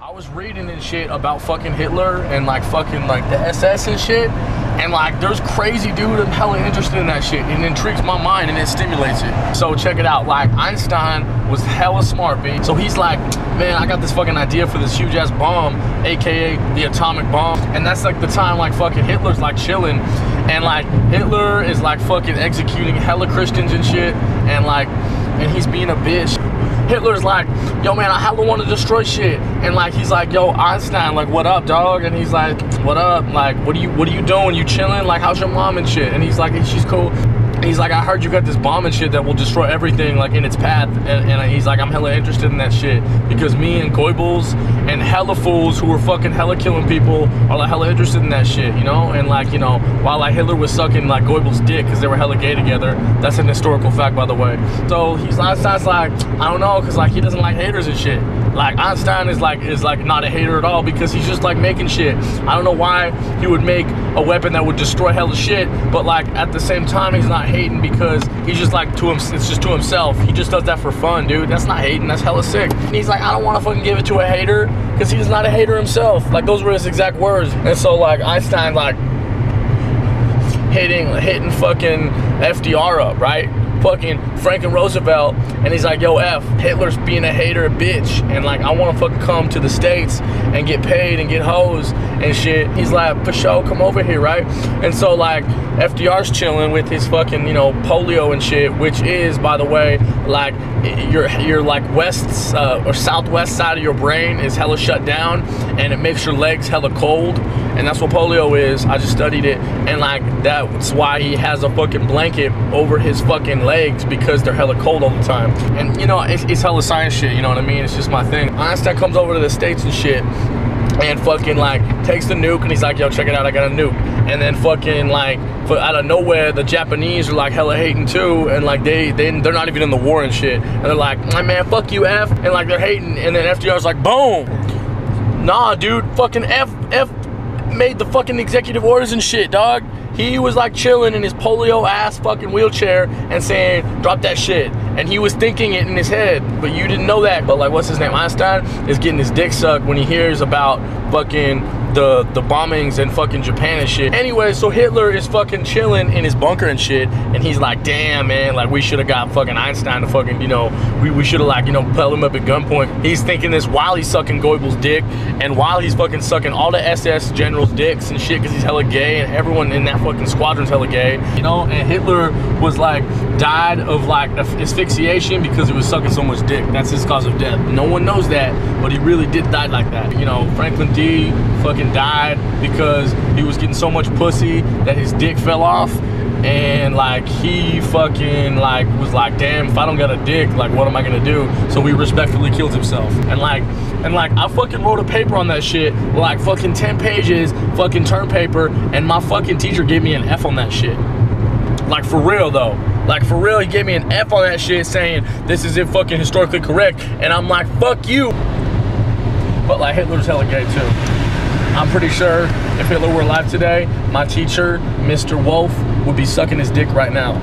I was reading and shit about fucking Hitler and like fucking like the SS and shit, and like there's crazy dude, I'm hella interested in that shit. It intrigues my mind and it stimulates it. So check it out, like Einstein was hella smart, B. So he's like, man, I got this fucking idea for this huge ass bomb, aka the atomic bomb. And that's like the time like fucking Hitler's like chilling, and like Hitler is like fucking executing hella Christians and shit, and he's being a bitch. Hitler's like, yo man, I hella want to destroy shit, and like he's like, yo Einstein, like what up dog? And he's like, what up? Like what are you doing? You chilling? Like how's your mom and shit? And he's like, she's cool. And he's like, I heard you got this bomb and shit that will destroy everything like in its path, and he's like, I'm hella interested in that shit because me and Goebbels and hella fools who were fucking hella killing people are like hella interested in that shit, you know? And like, you know, while like Hitler was sucking like Goebbels' dick because they were hella gay together. That's an historical fact, by the way. So Einstein's like, I don't know, because like he doesn't like haters and shit. Like Einstein is like not a hater at all because he's just like making shit. I don't know why he would make a weapon that would destroy hella shit, but like at the same time he's not hating because he's just like it's just to himself. He just does that for fun, dude. That's not hating, that's hella sick. And he's like, I don't want to fucking give it to a hater because he's not a hater himself. Like those were his exact words. And so like Einstein like hitting fucking FDR up, right? Fucking Franklin Roosevelt, and he's like, yo F, Hitler's being a hater bitch, and like I want to fucking come to the States and get paid and get hoes and shit. He's like, for sure, come over here, right? And so like FDR's chilling with his fucking, you know, polio and shit, which is, by the way, like your like west or southwest side of your brain is hella shut down, and it makes your legs hella cold, and that's what polio is. I just studied it, and like that's why he has a fucking blanket over his fucking legs, because they're hella cold all the time. And you know, it's hella science shit, you know what I mean? It's just my thing. Einstein comes over to the States and shit, and fucking like takes the nuke, and he's like, yo, check it out, I got a nuke. And then fucking like out of nowhere, the Japanese are like hella hating too, and like they're not even in the war and shit, and they're like, hey, man, fuck you F, and like they're hating, and then FDR's like, boom, nah dude, fucking F made the fucking executive orders and shit, dog. He was like chilling in his polio ass fucking wheelchair and saying, drop that shit. And he was thinking it in his head, but you didn't know that. But like, what's his name? Einstein is getting his dick sucked when he hears about fucking the bombings in fucking Japan and shit. Anyway, so Hitler is fucking chilling in his bunker and shit, and he's like, damn man, like we should have got fucking Einstein to fucking, you know, we should have like, you know, held him up at gunpoint. He's thinking this while he's sucking Goebbels' dick, and while he's fucking sucking all the SS generals' dicks and shit, because he's hella gay, and everyone in that fucking squadron's hella gay, you know. And Hitler was like died of like asphyxiation because he was sucking so much dick. That's his cause of death. No one knows that, but he really did die like that. You know, Franklin D fucking died because he was getting so much pussy that his dick fell off, and like he fucking like was like, damn, if I don't got a dick, like what am I gonna do? So he respectfully killed himself. And like I fucking wrote a paper on that shit, like fucking 10 pages fucking term paper, and my fucking teacher gave me an F on that shit. Like for real though, like for real, he gave me an F on that shit saying this isn't fucking historically correct, and I'm like, fuck you. But like Hitler's hella gay too. I'm pretty sure if Hitler were alive today, my teacher, Mr. Wolf, would be sucking his dick right now.